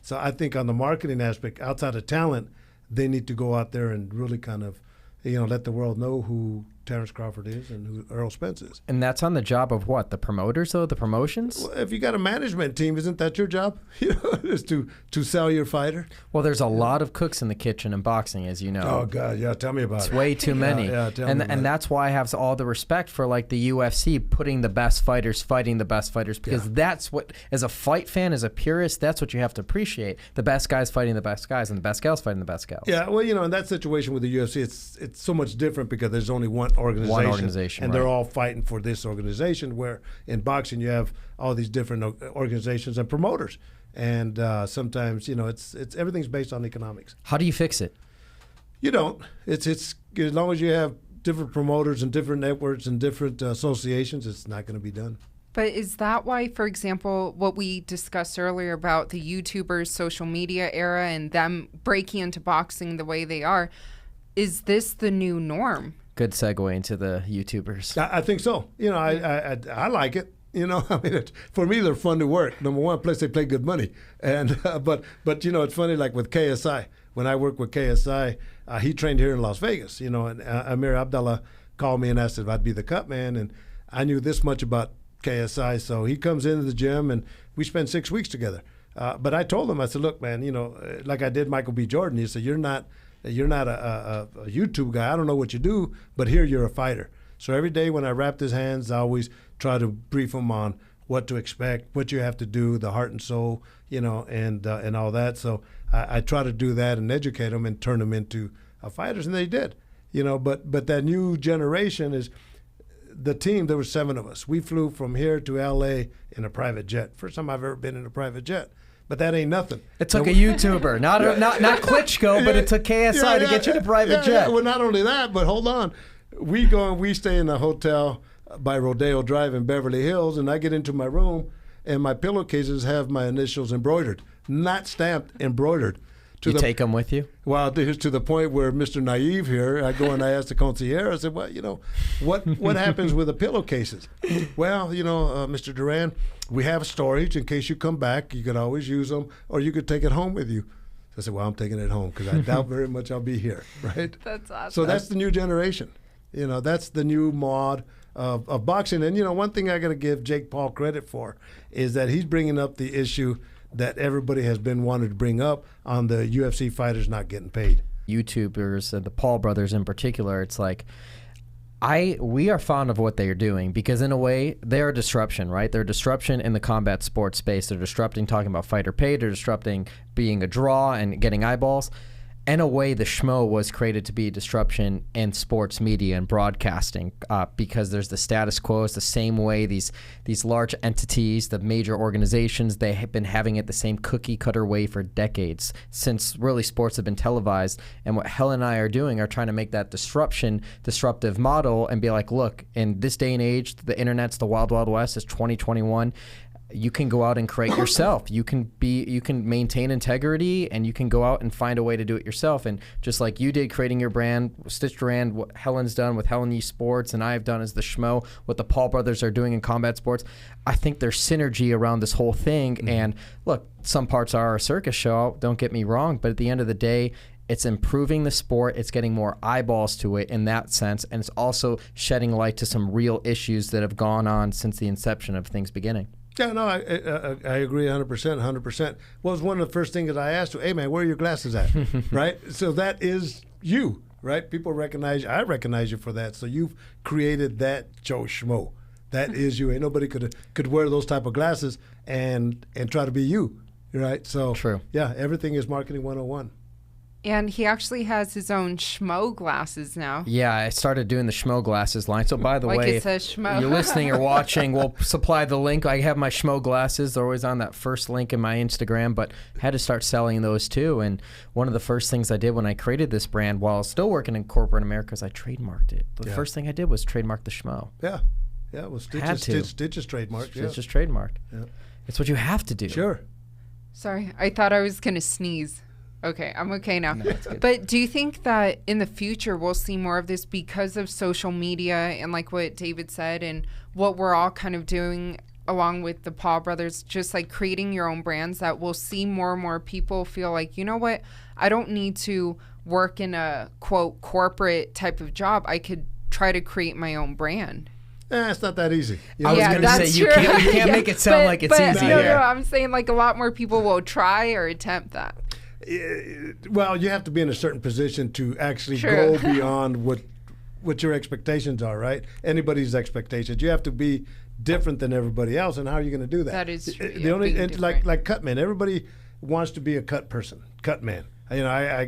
so I think on the marketing aspect, outside of talent, they need to go out there and really kind of, let the world know who Terence Crawford is and who Errol Spence is.
And that's on the job of what? The promoters, though? The promotions?
Well, if you got a management team, isn't that your job? Is to sell your fighter?
Well, there's a lot of cooks in the kitchen in boxing, as you know.
Oh, God, yeah, tell me about it.
It's way too many. And that's why I have all the respect for, like, the UFC putting the best fighters fighting the best fighters, because that's what, as a fight fan, as a purist, that's what you have to appreciate. The best guys fighting the best guys, and the best gals fighting the best gals.
Yeah, well, in that situation with the UFC, it's so much different because there's only one organization, and they're all fighting for this organization, where in boxing you have all these different organizations and promoters, and sometimes it's everything's based on economics.
How do you fix it?
You don't. It's as long as you have different promoters and different networks and different associations, it's not going to be done.
But is that why, for example, what we discussed earlier about the YouTubers, social media era, and them breaking into boxing the way they are, is this the new norm?
Good segue into the YouTubers.
I think so. I like it. I mean, for me, they're fun to work. Number one, plus they play good money. And but it's funny. Like with KSI, when I worked with KSI, he trained here in Las Vegas. And Amir Abdallah called me and asked if I'd be the Cutman, and I knew this much about KSI, so he comes into the gym and we spend 6 weeks together. But I told him, I said, look, man, like I did Michael B. Jordan. He said, you're not a YouTube guy. I don't know what you do, but here you're a fighter. So every day when I wrapped his hands, I always try to brief him on what to expect, what you have to do, the heart and soul, and all that. So I try to do that and educate them and turn them into fighters, and they did. But that new generation is the team. There were 7 of us. We flew from here to L.A. in a private jet. First time I've ever been in a private jet. But that ain't nothing.
It took a YouTuber, not Klitschko, but it took KSI to get you to private jet.
Yeah. Well, not only that, but hold on. We stay in a hotel by Rodeo Drive in Beverly Hills, and I get into my room, and my pillowcases have my initials embroidered, not stamped, embroidered. to
You take them with you?
Well, to the point where Mr. Naive here, I go and I ask the concierge, I said, well, what happens with the pillowcases? Well, Mr. Duran, we have storage in case you come back. You could always use them, or you could take it home with you. I said, well, I'm taking it home because I doubt very much I'll be here, right?
That's awesome.
So that's the new generation. That's the new mod of boxing. And, one thing I got to give Jake Paul credit for is that he's bringing up the issue that everybody has been wanting to bring up on the UFC fighters not getting paid.
YouTubers, the Paul brothers in particular, it's like, we are fond of what they are doing because in a way they're a disruption, right? They're a disruption in the combat sports space. They're disrupting talking about fighter pay. They're disrupting being a draw and getting eyeballs. In a way, the Schmo was created to be a disruption in sports media and broadcasting because there's the status quo. It's the same way these large entities, the major organizations, they have been having it the same cookie cutter way for decades since really sports have been televised. And what Helen and I are doing are trying to make that disruptive model and be like, look, in this day and age, the internet's the wild, wild west. It's 2021. You can go out and create yourself. You can maintain integrity, and you can go out and find a way to do it yourself. And just like you did, creating your brand, Stitch Duran, what Helen's done with Helen Yee Sports, and I've done as the Schmo, what the Paul brothers are doing in combat sports. I think there's synergy around this whole thing. Mm-hmm. And look, some parts are a circus show. Don't get me wrong, but at the end of the day, it's improving the sport. It's getting more eyeballs to it in that sense, and it's also shedding light to some real issues that have gone on since the inception of things beginning.
Yeah, no, I agree 100%. What was one of the first things that I asked you? Hey, man, where are your glasses at? Right? So that is you, right? People recognize you. I recognize you for that. So you've created that Joe Schmo. That is you. Ain't nobody could wear those type of glasses and try to be you, right? So
true. Yeah,
everything is marketing 101.
And he actually has his own Schmo glasses now.
Yeah, I started doing the Schmo glasses line. So by the
like
way,
it says Schmo.
You're listening or watching, we'll supply the link. I have my Schmo glasses. They're always on that first link in my Instagram, but I had to start selling those too. And one of the first things I did when I created this brand while still working in corporate America is I trademarked it. The first thing I did was trademark the Schmo.
Yeah. Yeah, well, Stitch is trademarked.
Stitch is trademarked. Yeah. It's what you have to do.
Sure.
Sorry, I thought I was going to sneeze. Okay, I'm okay now.
No, that's good.
But do you think that in the future we'll see more of this because of social media and like what David said and what we're all kind of doing along with the Paul brothers, just like creating your own brands, that we'll see more and more people feel like, you know what, I don't need to work in a, quote, corporate type of job. I could try to create my own brand.
It's not that easy.
I was going to say, you can't make it sound like it's easy.
No, I'm saying like a lot more people will try or attempt that.
Well, you have to be in a certain position to actually go beyond what your expectations are, right? Anybody's expectations. You have to be different than everybody else, and how are you going to do that?
That is true.
The only like Cutman. Everybody wants to be a cut person, cut man. I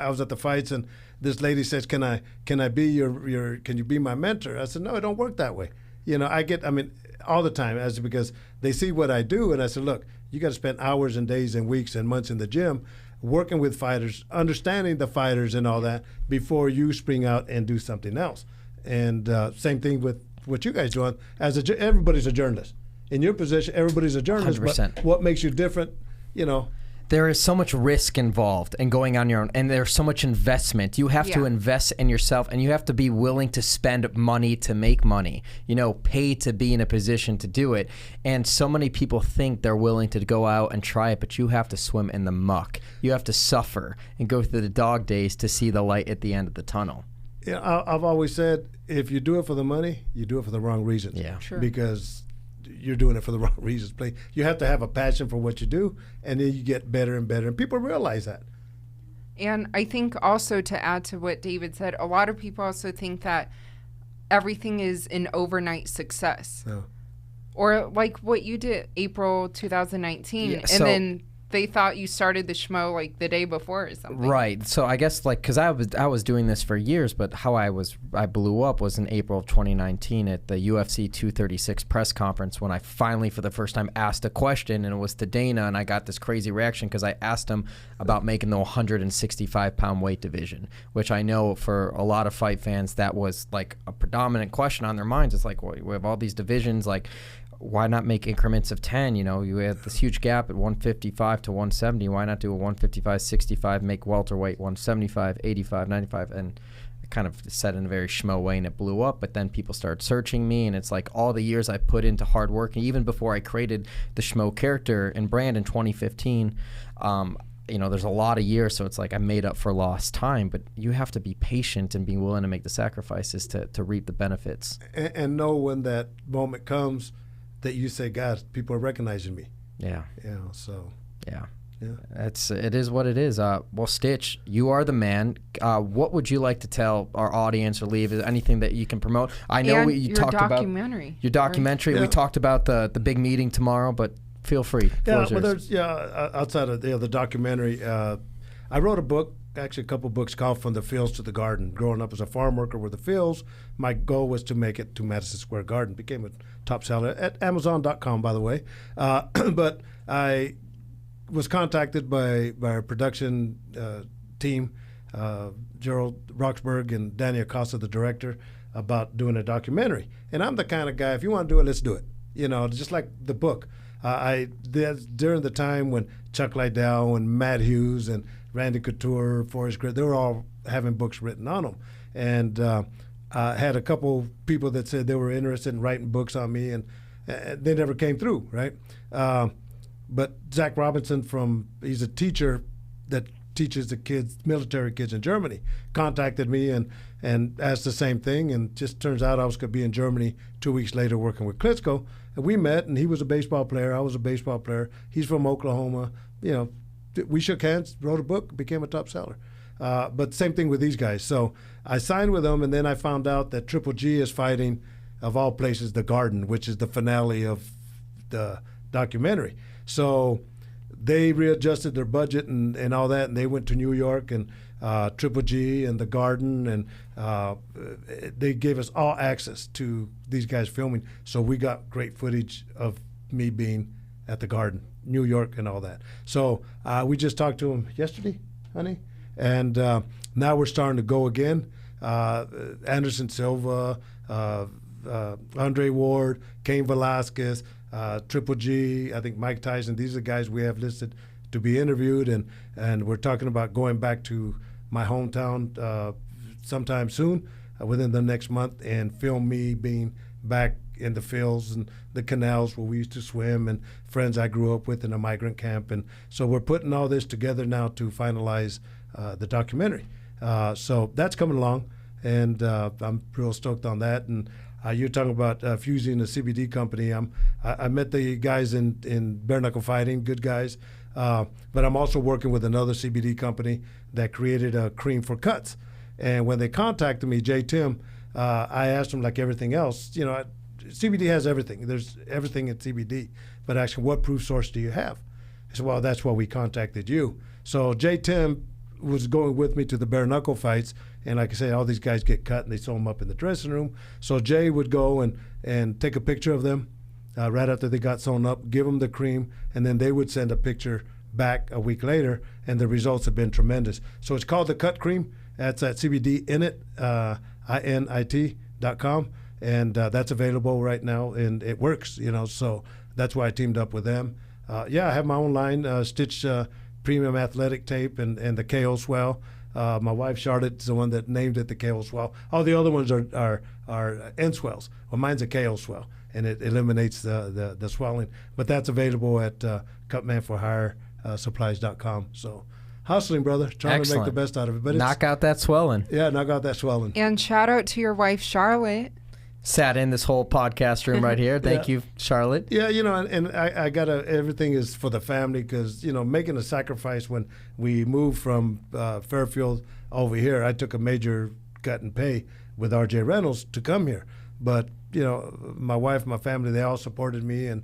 was at the fights, and this lady says, "Can I be can you be my mentor?" I said, "No, it don't work that way." All the time, because they see what I do, and I said, "Look, you got to spend hours and days and weeks and months in the gym working with fighters, understanding the fighters and all that before you spring out and do something else." And same thing with what you guys doing. Everybody's a journalist. In your position, everybody's a journalist.
100%.
But what makes you different,
There is so much risk involved in going on your own, and there's so much investment. You have to invest in yourself, and you have to be willing to spend money to make money, pay to be in a position to do it. And so many people think they're willing to go out and try it, but you have to swim in the muck. You have to suffer and go through the dog days to see the light at the end of the tunnel.
Yeah, I've always said, if you do it for the money, you do it for the wrong reasons.
Yeah,
sure.
Because you're doing it for the wrong reasons. You have to have a passion for what you do, and then you get better and better, and people realize that.
And I think also, to add to what David said, a lot of people also think that everything is an overnight success.
No.
Or like what you did April 2019, then they thought you started the Schmo like the day before or something.
Right. So I guess because I was doing this for years, but how I blew up was in April of 2019 at the UFC 236 press conference when I finally for the first time asked a question, and it was to Dana, and I got this crazy reaction because I asked him about making the 165-pound weight division, which I know for a lot of fight fans that was like a predominant question on their minds. It's like, well, we have all these divisions, like, why not make increments of 10? You know, you had this huge gap at 155 to 170. Why not do a 155, 65, make welterweight 175, 85, 95, and kind of said in a very schmo way, and it blew up. But then people started searching me, and it's like all the years I put into hard work, and even before I created the Schmo character and brand in 2015, you know, there's a lot of years, so it's like I made up for lost time. But you have to be patient and be willing to make the sacrifices to reap the benefits.
And know when that moment comes that you say, God, people are recognizing me.
Yeah.
You know, so.
Yeah.
Yeah.
It is what it is. Well, Stitch, you are the man. What would you like to tell our audience or leave? Is there anything that you can promote? I know you talked about your documentary.
Yeah.
We talked about the big meeting tomorrow, but feel free.
Yeah, well, there's outside of the documentary, I wrote a book, actually a couple books called From the Fields to the Garden. Growing up as a farm worker with the fields, my goal was to make it to Madison Square Garden. Became a top seller at Amazon.com, by the way. But I was contacted by our production team, Gerald Roxburgh and Danny Acosta, the director, about doing a documentary. And I'm the kind of guy, if you want to do it, let's do it. You know, just like the book. During the time when Chuck Liddell and Matt Hughes and Randy Couture, Forrest Gray, they were all having books written on them. And I had a couple people that said they were interested in writing books on me, and they never came through, right? But Zach Robinson he's a teacher that teaches the kids, military kids in Germany, contacted me and asked the same thing. And just turns out I was going to be in Germany 2 weeks later working with Klitschko. And we met, and he was a baseball player. I was a baseball player. He's from Oklahoma. You know, we shook hands, wrote a book, became a top seller. But same thing with these guys. So I signed with them, and then I found out that Triple G is fighting, of all places, The Garden, which is the finale of the documentary. So they readjusted their budget and all that, and they went to New York, and Triple G and The Garden, and they gave us all access to these guys filming. So we got great footage of me being at The Garden, New York, and all that. So we just talked to him yesterday, honey, and now we're starting to go again. Anderson Silva, Andre Ward, Cain Velasquez, Triple G, I think Mike Tyson. These are the guys we have listed to be interviewed, and we're talking about going back to my hometown sometime soon, within the next month, and film me being back in the fields and the canals where we used to swim, and friends I grew up with in a migrant camp. And so we're putting all this together now to finalize the documentary. So that's coming along, and I'm real stoked on that. And you're talking about fusing a CBD company. I met the guys in bare knuckle fighting, good guys, but I'm also working with another CBD company that created a cream for cuts. And when they contacted me, J. Tim, I asked them, like everything else, you know, CBD has everything. There's everything in CBD, but actually, what proof source do you have? I said, well, that's why we contacted you. So J. Tim was going with me to the bare knuckle fights, and like I say, all these guys get cut and they sew them up in the dressing room. So Jay would go and take a picture of them right after they got sewn up, give them the cream, and then they would send a picture back a week later, and the results have been tremendous. So it's called the Cut Cream. That's at CBDinit, INIT.com, and that's available right now, and it works, you know, so that's why I teamed up with them. I have my own line, Stitch Premium Athletic Tape and the KO Swell. My wife Charlotte's the one that named it the KO Swell. All the other ones are end swells. Well, mine's a KO Swell, and it eliminates the swelling. But that's available at cutmanforhire supplies.com. So hustling, brother, trying to make the best out of it. But
knock out that swelling.
Yeah, knock out that swelling.
And shout out to your wife, Charlotte.
Sat in this whole podcast room right here. Thank you, Charlotte.
Yeah, you know, and I gotta, everything is for the family, because, you know, making a sacrifice when we moved from Fairfield over here, I took a major cut in pay with RJ Reynolds to come here. But, you know, my wife, my family, they all supported me, and,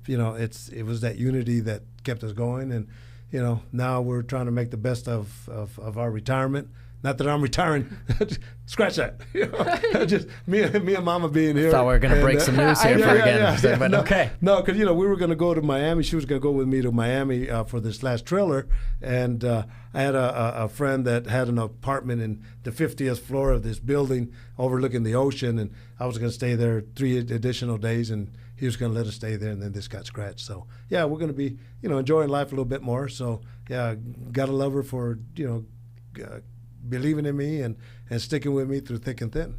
you know, it was that unity that kept us going. And, you know, now we're trying to make the best of our retirement. Not that I'm retiring. Scratch that. You know, just me and Mama being here.
Thought we were going to break some news here again.
No,
okay.
No, because, you know, we were going to go to Miami. She was going to go with me to Miami for this last trailer. And I had a friend that had an apartment in the 50th floor of this building overlooking the ocean. And I was going to stay there 3 additional days and he was going to let us stay there, and then this got scratched. So yeah, we're going to be enjoying life a little bit more. So yeah, got to love her for believing in me and sticking with me through thick and thin.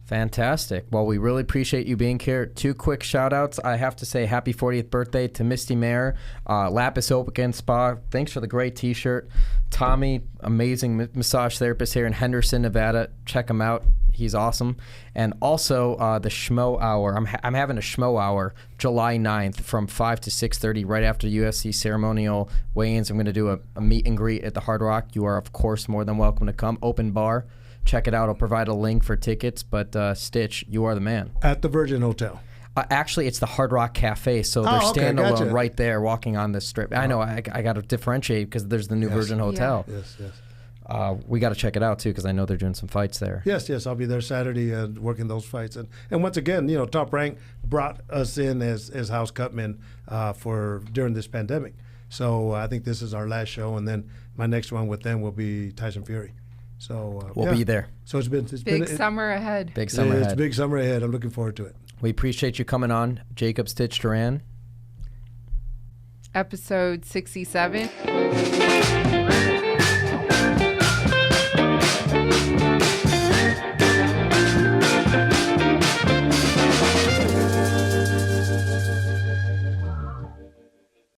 Fantastic. Well, we really appreciate you being here. 2 quick shout-outs. I have to say happy 40th birthday to Misty Mayer, Lapis Opican Spa. Thanks for the great T-shirt. Tommy, amazing massage therapist here in Henderson, Nevada. Check him out. He's awesome. And also the Schmo Hour. I'm having a Schmo Hour July 9th from 5 to 6:30 right after UFC ceremonial weigh-ins. I'm going to do a meet and greet at the Hard Rock. You are, of course, more than welcome to come. Open bar. Check it out. I'll provide a link for tickets. But Stitch, you are the man.
At the Virgin Hotel.
Actually, it's the Hard Rock Cafe, so they're standalone
gotcha.
Right there, walking on the strip. I know I got to differentiate because there's the new Virgin Hotel.
Yeah.
Yes.
We got to check it out too because I know they're doing some fights there.
Yes. I'll be there Saturday working those fights. And once again, Top Rank brought us in as house cutmen for during this pandemic. So I think this is our last show, and then my next one with them will be Tyson Fury. So
we'll be there.
So it's
big summer ahead.
Big summer ahead.
It's big summer ahead. I'm looking forward to it.
We appreciate you coming on, Jacob Stitch Duran.
Episode 67.